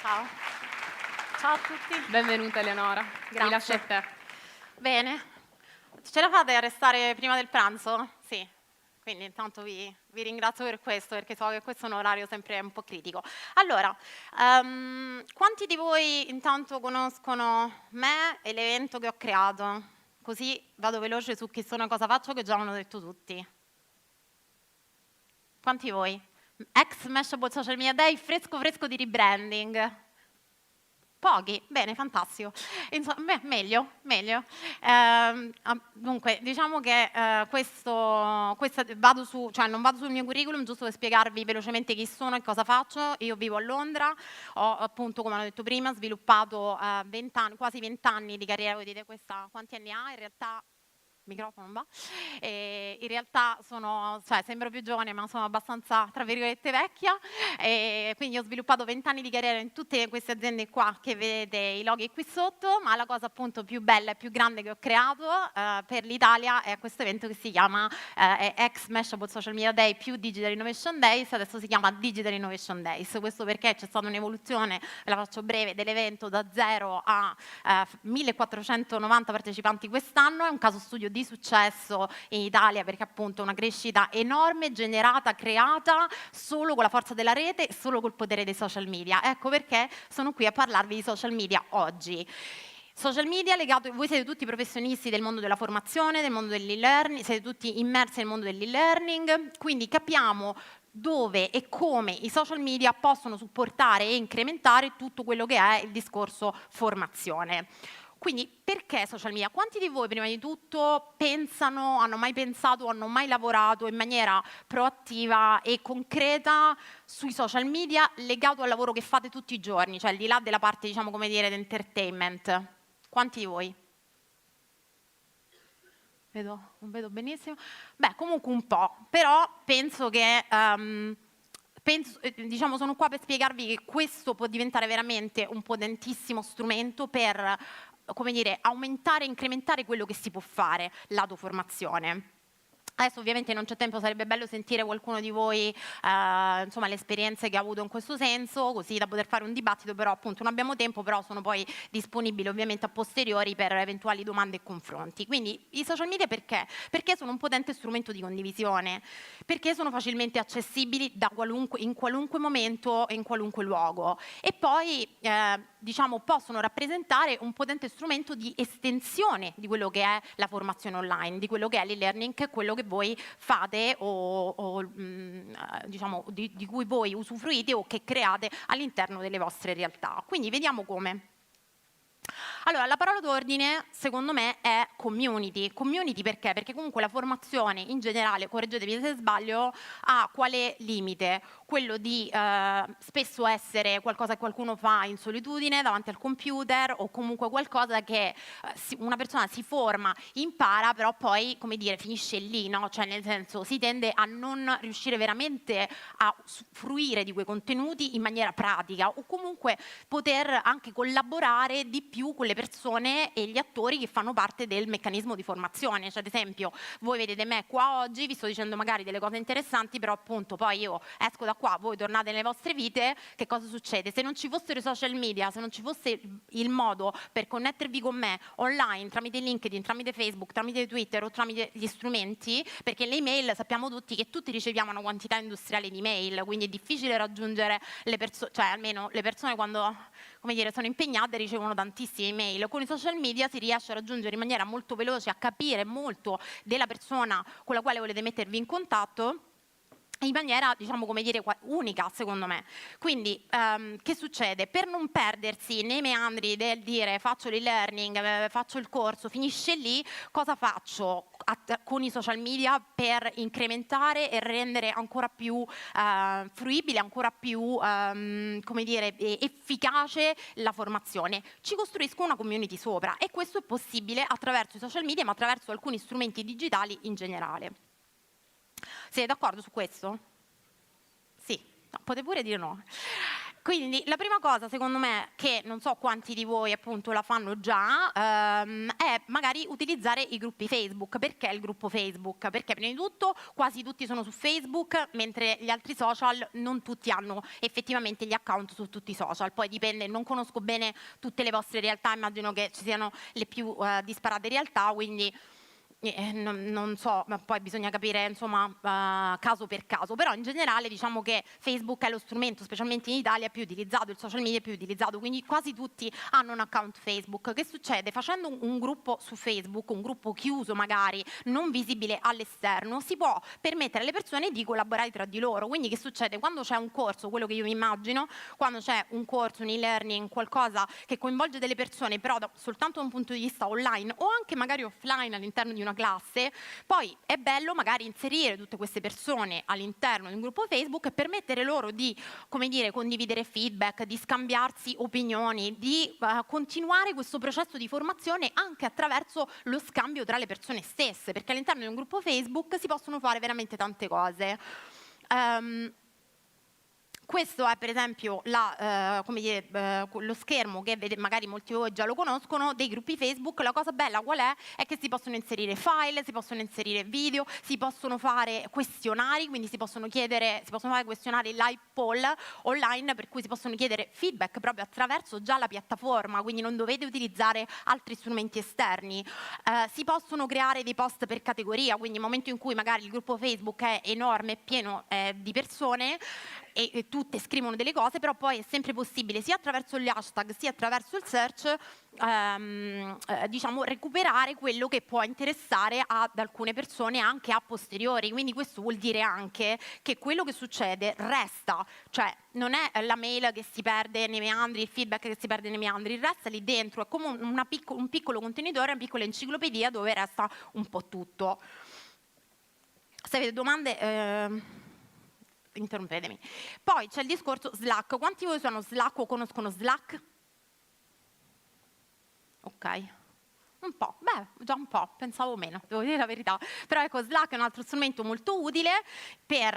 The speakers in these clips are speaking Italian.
Ciao. Ciao a tutti. Benvenuta Eleonora, Grazie. mi lascio a te. Bene. Ce la fate a restare prima del pranzo? Sì. Quindi intanto vi ringrazio per questo, perché so che questo è un orario sempre un po' critico. Allora, quanti di voi intanto conoscono me e l'evento che ho creato? Così vado veloce su chi sono e cosa faccio, che già l'hanno detto tutti. Quanti di voi? Ex Mashable Social Media Day, fresco fresco di rebranding. Pochi? Bene, fantastico. Insomma, meglio. Dunque, diciamo che non vado sul mio curriculum, giusto per spiegarvi velocemente chi sono e cosa faccio. Io vivo a Londra, ho appunto, come ho detto prima, sviluppato quasi 20 anni di carriera. Vedete questa, quanti anni ha? In realtà il microfono non va. In realtà sembro più giovane, ma sono abbastanza, tra virgolette, vecchia. Quindi ho sviluppato 20 anni di carriera in tutte queste aziende qua che vedete i loghi qui sotto, ma la cosa appunto più bella e più grande che ho creato per l'Italia è questo evento che si chiama Ex Mashable Social Media Day più Digital Innovation Days, adesso si chiama Digital Innovation Days. Questo perché c'è stata un'evoluzione, ve la faccio breve, dell'evento da 0 a 1490 partecipanti quest'anno. È un caso studio di successo in Italia perché appunto è una crescita enorme, generata, creata solo con la forza della rete e solo col potere dei social media. Ecco perché sono qui a parlarvi di social media oggi. Social media legato, voi siete tutti professionisti del mondo della formazione, del mondo dell'e-learning, siete tutti immersi nel mondo dell'e-learning, quindi capiamo dove e come i social media possono supportare e incrementare tutto quello che è il discorso formazione. Quindi perché social media? Quanti di voi prima di tutto pensano, hanno mai pensato, hanno mai lavorato in maniera proattiva e concreta sui social media legato al lavoro che fate tutti i giorni, cioè al di là della parte, diciamo, come dire, di entertainment? Quanti di voi? Non vedo benissimo. Beh, comunque un po', però penso che diciamo, sono qua per spiegarvi che questo può diventare veramente un potentissimo strumento per, come dire, aumentare e incrementare quello che si può fare lato formazione. Adesso ovviamente non c'è tempo, sarebbe bello sentire qualcuno di voi, insomma, le esperienze che ha avuto in questo senso, così da poter fare un dibattito, però appunto non abbiamo tempo, però sono poi disponibili ovviamente a posteriori per eventuali domande e confronti. Quindi i social media perché? Perché sono un potente strumento di condivisione, perché sono facilmente accessibili in qualunque momento e in qualunque luogo e poi diciamo possono rappresentare un potente strumento di estensione di quello che è la formazione online, di quello che è l'e-learning, che è quello che voi fate o diciamo di cui voi usufruite o che create all'interno delle vostre realtà. Quindi vediamo come. Allora, la parola d'ordine, secondo me, è community. Community perché? Perché comunque la formazione in generale, correggetemi se sbaglio, ha quale limite? Quello di spesso essere qualcosa che qualcuno fa in solitudine davanti al computer o comunque qualcosa che una persona si forma, impara, però poi, come dire, finisce lì, no? Cioè nel senso si tende a non riuscire veramente a fruire di quei contenuti in maniera pratica o comunque poter anche collaborare di più con le persone e gli attori che fanno parte del meccanismo di formazione. Cioè, ad esempio, voi vedete me qua oggi, vi sto dicendo magari delle cose interessanti, però appunto poi io esco da qua, voi tornate nelle vostre vite, che cosa succede? Se non ci fossero i social media, se non ci fosse il modo per connettervi con me online, tramite LinkedIn, tramite Facebook, tramite Twitter o tramite gli strumenti, perché le email sappiamo tutti che tutti riceviamo una quantità industriale di email, quindi è difficile raggiungere le persone, cioè almeno le persone quando, come dire, sono impegnate ricevono tantissime email. Con i social media si riesce a raggiungere in maniera molto veloce, a capire molto della persona con la quale volete mettervi in contatto in maniera, diciamo, come dire, unica, secondo me. Quindi, che succede? Per non perdersi nei meandri del dire faccio l'e-learning, faccio il corso, finisce lì, cosa faccio con i social media per incrementare e rendere ancora più fruibile, ancora più, come dire, efficace la formazione? Ci costruisco una community sopra e questo è possibile attraverso i social media, ma attraverso alcuni strumenti digitali in generale. Siete d'accordo su questo? Sì, no, potete pure dire no. Quindi la prima cosa, secondo me, che non so quanti di voi appunto la fanno già, è magari utilizzare i gruppi Facebook. Perché il gruppo Facebook? Perché prima di tutto quasi tutti sono su Facebook, mentre gli altri social non tutti hanno effettivamente gli account su tutti i social. Poi dipende, non conosco bene tutte le vostre realtà, immagino che ci siano le più disparate realtà, quindi non so, ma poi bisogna capire insomma caso per caso, però in generale diciamo che Facebook è lo strumento, specialmente in Italia, più utilizzato, il social media più utilizzato, quindi quasi tutti hanno un account Facebook. Che succede? Facendo un gruppo su Facebook, un gruppo chiuso magari, non visibile all'esterno, si può permettere alle persone di collaborare tra di loro. Quindi che succede? Quando c'è un corso, quello che io mi immagino, quando c'è un corso, un e-learning, qualcosa che coinvolge delle persone, però soltanto da un punto di vista online o anche magari offline all'interno di una classe, poi è bello magari inserire tutte queste persone all'interno di un gruppo Facebook e permettere loro di, come dire, condividere feedback, di scambiarsi opinioni, di continuare questo processo di formazione anche attraverso lo scambio tra le persone stesse, perché all'interno di un gruppo Facebook si possono fare veramente tante cose. Questo è per esempio lo schermo che magari molti di voi già lo conoscono, dei gruppi Facebook. La cosa bella qual è? È che si possono inserire file, si possono inserire video, si possono fare questionari, quindi si possono fare questionari live poll online, per cui si possono chiedere feedback proprio attraverso già la piattaforma, quindi non dovete utilizzare altri strumenti esterni. Si possono creare dei post per categoria, quindi nel momento in cui magari il gruppo Facebook è enorme, pieno di persone, e tutte scrivono delle cose, però poi è sempre possibile sia attraverso gli hashtag sia attraverso il search diciamo recuperare quello che può interessare ad alcune persone anche a posteriori. Quindi questo vuol dire anche che quello che succede resta, cioè non è la mail che si perde nei meandri, il feedback che si perde nei meandri, resta lì dentro, è come un piccolo contenitore, una piccola enciclopedia dove resta un po' tutto. Se avete domande interrompetemi. Poi c'è il discorso Slack. Quanti di voi usano Slack o conoscono Slack? Ok. Un po', già un po', pensavo meno, devo dire la verità. Però ecco, Slack è un altro strumento molto utile per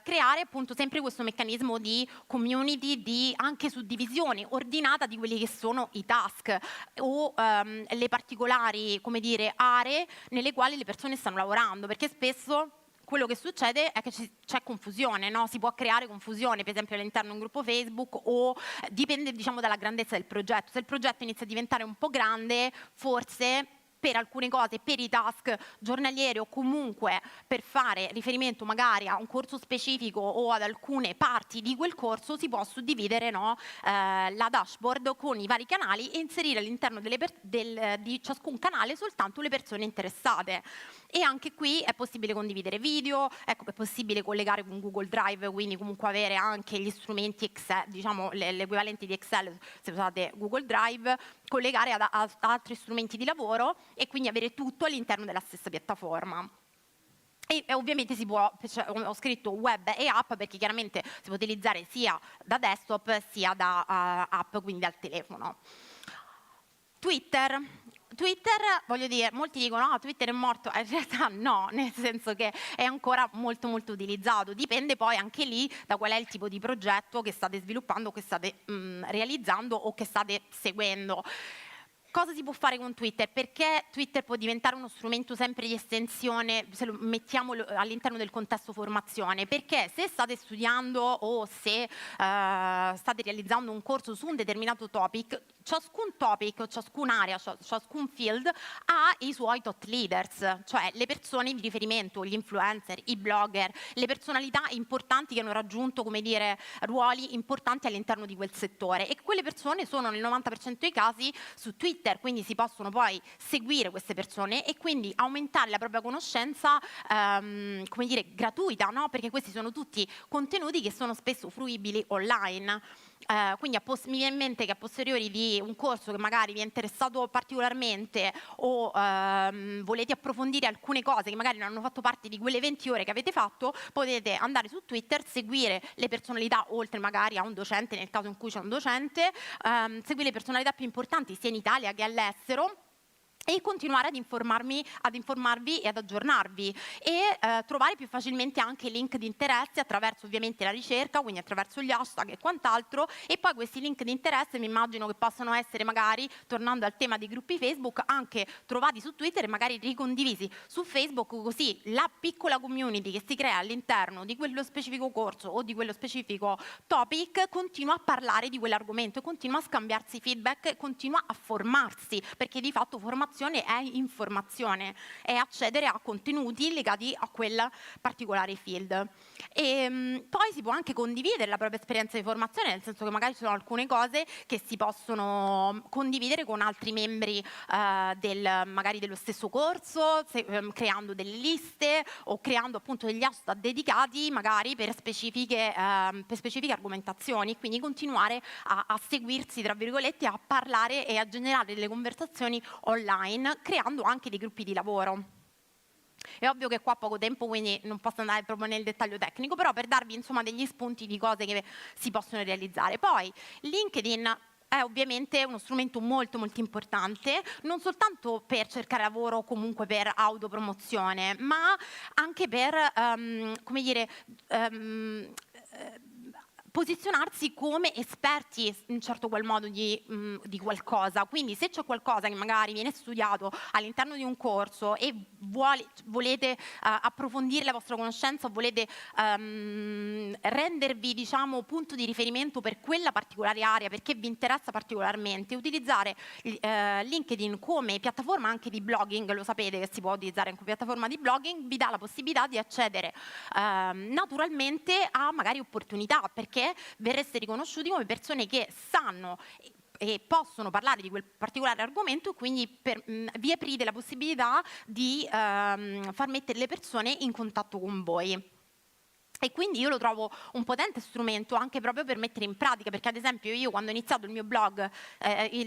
creare appunto sempre questo meccanismo di community, di anche suddivisione ordinata di quelli che sono i task o le particolari, come dire, aree nelle quali le persone stanno lavorando, perché spesso quello che succede è che c'è confusione, no? Si può creare confusione, per esempio all'interno di un gruppo Facebook, o dipende diciamo dalla grandezza del progetto. Se il progetto inizia a diventare un po' grande, forse per alcune cose, per i task giornalieri o comunque per fare riferimento magari a un corso specifico o ad alcune parti di quel corso, si può suddividere la dashboard con i vari canali e inserire all'interno di ciascun canale soltanto le persone interessate. E anche qui è possibile condividere video, ecco, è possibile collegare con Google Drive, quindi comunque avere anche gli strumenti Excel, diciamo l'equivalente di Excel se usate Google Drive, collegare ad altri strumenti di lavoro e quindi avere tutto all'interno della stessa piattaforma. E ovviamente si può, ho scritto web e app perché chiaramente si può utilizzare sia da desktop sia da app, quindi dal telefono. Twitter, voglio dire, molti dicono no, Twitter è morto, in realtà no, nel senso che è ancora molto molto utilizzato, dipende poi anche lì da qual è il tipo di progetto che state sviluppando, che state realizzando o che state seguendo. Cosa si può fare con Twitter? Perché Twitter può diventare uno strumento sempre di estensione, se lo mettiamo all'interno del contesto formazione? Perché se state studiando o se state realizzando un corso su un determinato topic, ciascun topic, ciascun area, ciascun field ha i suoi thought leaders, cioè le persone di riferimento, gli influencer, i blogger, le personalità importanti che hanno raggiunto, come dire, ruoli importanti all'interno di quel settore, e quelle persone sono nel 90% dei casi su Twitter, quindi si possono poi seguire queste persone e quindi aumentare la propria conoscenza, come dire, gratuita, no? Perché questi sono tutti contenuti che sono spesso fruibili online. Quindi mi viene in mente che a posteriori di un corso che magari vi è interessato particolarmente o volete approfondire alcune cose che magari non hanno fatto parte di quelle 20 ore che avete fatto, potete andare su Twitter, seguire le personalità, oltre magari a un docente nel caso in cui c'è un docente, seguire le personalità più importanti sia in Italia che all'estero, e continuare ad informarvi e ad aggiornarvi e trovare più facilmente anche link di interesse attraverso ovviamente la ricerca, quindi attraverso gli hashtag e quant'altro, e poi questi link di interesse mi immagino che possano essere magari, tornando al tema dei gruppi Facebook, anche trovati su Twitter e magari ricondivisi su Facebook, così la piccola community che si crea all'interno di quello specifico corso o di quello specifico topic continua a parlare di quell'argomento e continua a scambiarsi feedback e continua a formarsi, perché di fatto formazione è informazione, è accedere a contenuti legati a quel particolare field. E poi si può anche condividere la propria esperienza di formazione, nel senso che magari ci sono alcune cose che si possono condividere con altri membri magari dello stesso corso, creando delle liste o creando appunto degli hashtag dedicati magari per specifiche argomentazioni, quindi continuare a seguirsi, tra virgolette, a parlare e a generare delle conversazioni online, creando anche dei gruppi di lavoro. È ovvio che qua ho poco tempo, quindi non posso andare proprio nel dettaglio tecnico, però per darvi insomma degli spunti di cose che si possono realizzare. Poi LinkedIn è ovviamente uno strumento molto molto importante, non soltanto per cercare lavoro o comunque per autopromozione, ma anche per, come dire, posizionarsi come esperti in un certo qual modo di qualcosa. Quindi se c'è qualcosa che magari viene studiato all'interno di un corso e volete approfondire la vostra conoscenza o volete rendervi, diciamo, punto di riferimento per quella particolare area perché vi interessa particolarmente, utilizzare LinkedIn come piattaforma anche di blogging, lo sapete che si può utilizzare anche come piattaforma di blogging, vi dà la possibilità di accedere naturalmente a magari opportunità, perché verreste riconosciuti come persone che sanno e possono parlare di quel particolare argomento, e quindi vi aprite la possibilità di far mettere le persone in contatto con voi. E quindi io lo trovo un potente strumento anche proprio per mettere in pratica, perché ad esempio io quando ho iniziato il mio blog,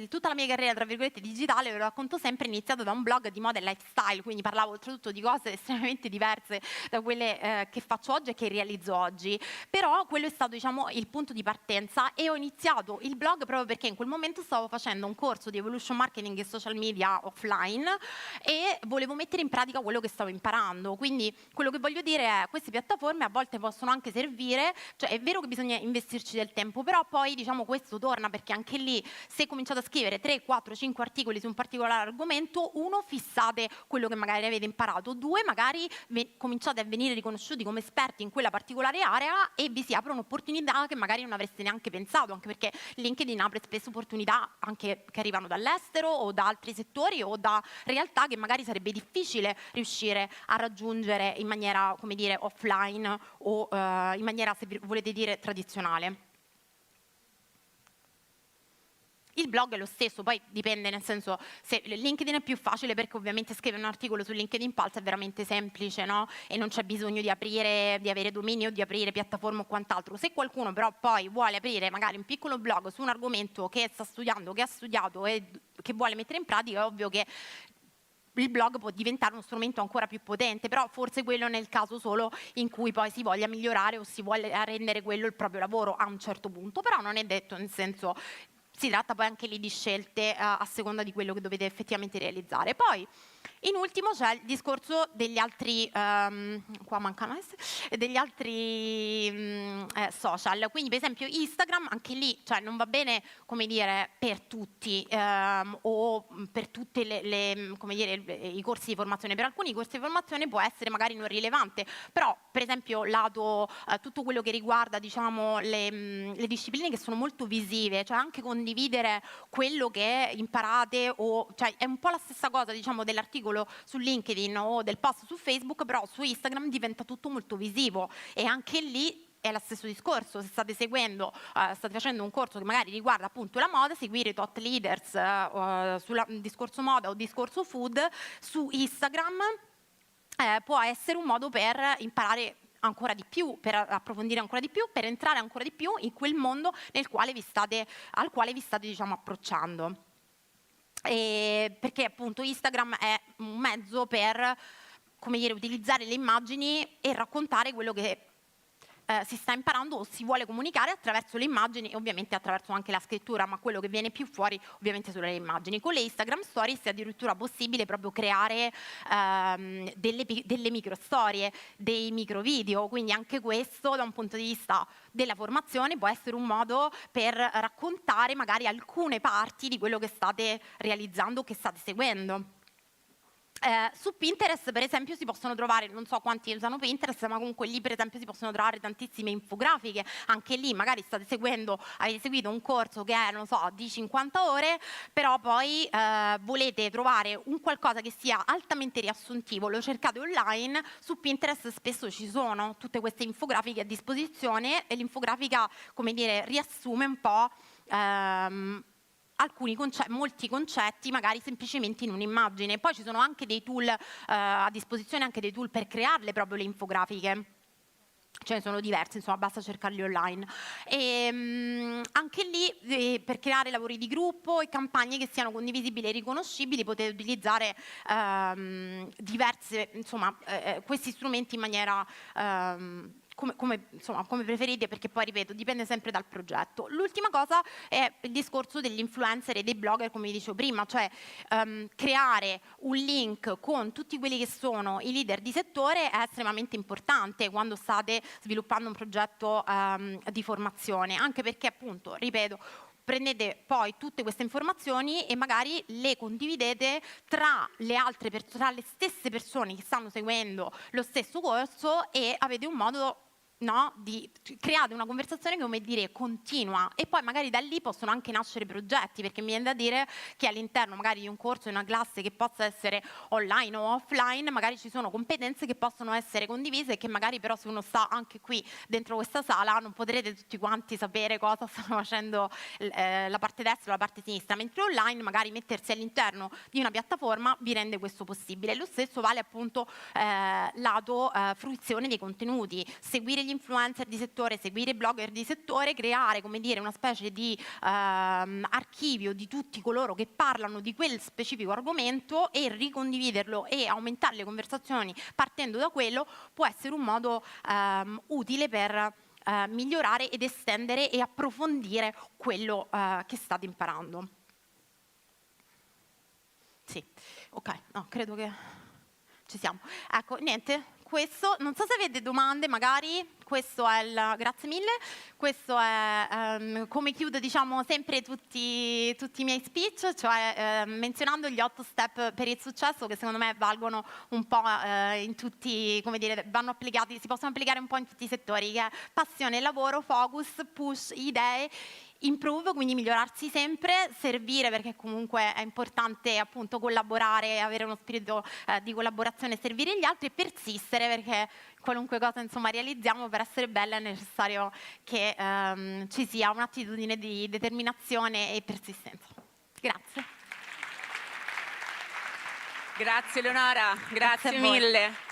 tutta la mia carriera tra virgolette digitale, lo racconto sempre, iniziato da un blog di moda e lifestyle, quindi parlavo oltretutto di cose estremamente diverse da quelle che faccio oggi e che realizzo oggi, però quello è stato, diciamo, il punto di partenza, e ho iniziato il blog proprio perché in quel momento stavo facendo un corso di evolution marketing e social media offline e volevo mettere in pratica quello che stavo imparando. Quindi quello che voglio dire è: queste piattaforme a volte possono anche servire, cioè è vero che bisogna investirci del tempo, però poi, diciamo, questo torna, perché anche lì, se cominciate a scrivere 3, 4, 5 articoli su un particolare argomento, uno, fissate quello che magari avete imparato, due, magari cominciate a venire riconosciuti come esperti in quella particolare area e vi si aprono opportunità che magari non avreste neanche pensato, anche perché LinkedIn apre spesso opportunità anche che arrivano dall'estero o da altri settori o da realtà che magari sarebbe difficile riuscire a raggiungere in maniera, come dire, offline o in maniera, se volete dire, tradizionale. Il blog è lo stesso, poi dipende, nel senso, se LinkedIn è più facile perché ovviamente scrivere un articolo su LinkedIn Pulse è veramente semplice, no? E non c'è bisogno di avere dominio, di aprire piattaforme o quant'altro. Se qualcuno però poi vuole aprire magari un piccolo blog su un argomento che sta studiando, che ha studiato e che vuole mettere in pratica, è ovvio che il blog può diventare uno strumento ancora più potente, però forse quello nel caso solo in cui poi si voglia migliorare o si vuole rendere quello il proprio lavoro a un certo punto, però non è detto, nel senso, si tratta poi anche lì di scelte a seconda di quello che dovete effettivamente realizzare. Poi, in ultimo, c'è il discorso degli altri, qua mancano degli altri social. Quindi, per esempio, Instagram, anche lì, cioè, non va bene, come dire, per tutti o per tutte come dire, i corsi di formazione. Per alcuni corsi di formazione può essere magari non rilevante, però, per esempio, lato tutto quello che riguarda, diciamo, le discipline che sono molto visive, cioè anche condividere quello che imparate, cioè è un po' la stessa cosa, diciamo, dell'articolo su LinkedIn o del post su Facebook, però su Instagram diventa tutto molto visivo, e anche lì è lo stesso discorso. Se state seguendo, state facendo un corso che magari riguarda appunto la moda, seguire i top leaders sul discorso moda o discorso food su Instagram può essere un modo per imparare ancora di più, per approfondire ancora di più, per entrare ancora di più in quel mondo al quale vi state, diciamo, approcciando. Perché appunto Instagram è un mezzo per, come dire, utilizzare le immagini e raccontare quello che si sta imparando o si vuole comunicare attraverso le immagini e ovviamente attraverso anche la scrittura, ma quello che viene più fuori ovviamente sono le immagini. Con le Instagram Stories è addirittura possibile proprio creare delle micro storie, dei micro video, quindi anche questo da un punto di vista della formazione può essere un modo per raccontare magari alcune parti di quello che state realizzando, che state seguendo. Su Pinterest per esempio si possono trovare, non so quanti usano Pinterest, ma comunque lì per esempio si possono trovare tantissime infografiche. Anche lì magari avete seguito un corso che è, non so, di 50 ore, però poi volete trovare un qualcosa che sia altamente riassuntivo, lo cercate online. Su Pinterest spesso ci sono tutte queste infografiche a disposizione e l'infografica, come dire, riassume un po' molti concetti magari semplicemente in un'immagine. Poi ci sono anche dei tool a disposizione, anche dei tool per crearle proprio le infografiche. Ce ne sono diversi, insomma, basta cercarli online. E, anche lì per creare lavori di gruppo e campagne che siano condivisibili e riconoscibili potete utilizzare questi strumenti in maniera come preferite, perché poi, ripeto, dipende sempre dal progetto. L'ultima cosa è il discorso degli influencer e dei blogger, come vi dicevo prima, cioè creare un link con tutti quelli che sono i leader di settore è estremamente importante quando state sviluppando un progetto di formazione, anche perché, appunto, ripeto, prendete poi tutte queste informazioni e magari le condividete tra le stesse persone che stanno seguendo lo stesso corso e avete un modo, no, create una conversazione che, come dire, continua, e poi magari da lì possono anche nascere progetti, perché mi viene da dire che all'interno magari di un corso, in una classe che possa essere online o offline, magari ci sono competenze che possono essere condivise e che magari però, se uno sta anche qui dentro questa sala, non potrete tutti quanti sapere cosa stanno facendo la parte destra o la parte sinistra, mentre online magari mettersi all'interno di una piattaforma vi rende questo possibile. Lo stesso vale appunto lato fruizione dei contenuti, seguire gli influencer di settore, seguire i blogger di settore, creare, come dire, una specie di archivio di tutti coloro che parlano di quel specifico argomento e ricondividerlo e aumentare le conversazioni partendo da quello può essere un modo utile per migliorare ed estendere e approfondire quello che state imparando. Sì, ok, no, credo che ci siamo. Ecco, niente. Questo, non so se avete domande, magari, questo è grazie mille, questo è come chiudo, diciamo, sempre tutti i miei speech, cioè menzionando gli 8 step per il successo, che secondo me valgono un po' in tutti, come dire, vanno applicati, si possono applicare un po' in tutti i settori, che è passione, lavoro, focus, push, idee, improve, quindi migliorarsi sempre, servire, perché comunque è importante appunto collaborare, avere uno spirito di collaborazione, servire gli altri, e persistere, perché qualunque cosa insomma realizziamo, per essere bella è necessario che ci sia un'attitudine di determinazione e persistenza. Grazie. Grazie Eleonora, grazie mille.